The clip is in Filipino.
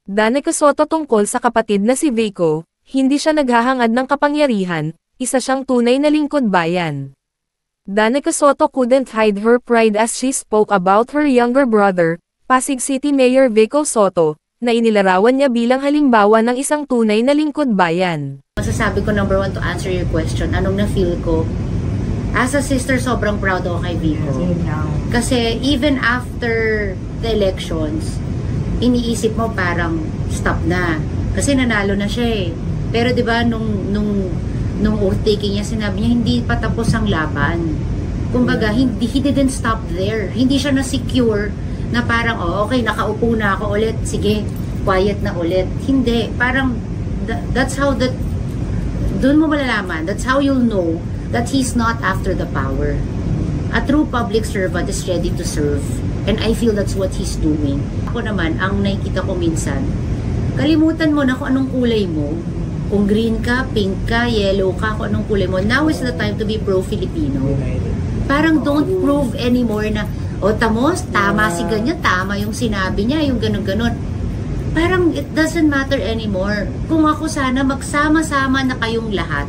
Danica Soto tungkol sa kapatid na si Vico, hindi siya naghahangad ng kapangyarihan, isa siyang tunay na lingkod bayan. Danica Soto couldn't hide her pride as she spoke about her younger brother, Pasig City Mayor Vico Soto, na inilarawan niya bilang halimbawa ng isang tunay na lingkod bayan. Masasabi ko number one to answer your question, anong na-feel ko? As a sister, sobrang proud ako kay Vico. Kasi even after the elections, iniisip mo parang stop na. Kasi nanalo na siya eh. Pero 'di ba nung oath taking niya, sinabi niya hindi pa tapos ang laban. Kumbaga, he didn't stop there. Hindi siya na-secure na parang okay, nakaupo na ako ulit. Sige, quiet na ulit. Hindi, parang that's how doon mo malalaman. That's how you'll know that he's not after the power. A true public servant is ready to serve. And I feel that's what he's doing. Ako naman, ang nakikita ko minsan, kalimutan mo na kung anong kulay mo. Kung green ka, pink ka, yellow ka, kung anong kulay mo. Now is the time to be pro-Filipino. Parang don't prove anymore na, tama si ganyan, tama yung sinabi niya, yung ganun-ganon. Parang it doesn't matter anymore. Kung ako sana, magsama-sama na kayong lahat.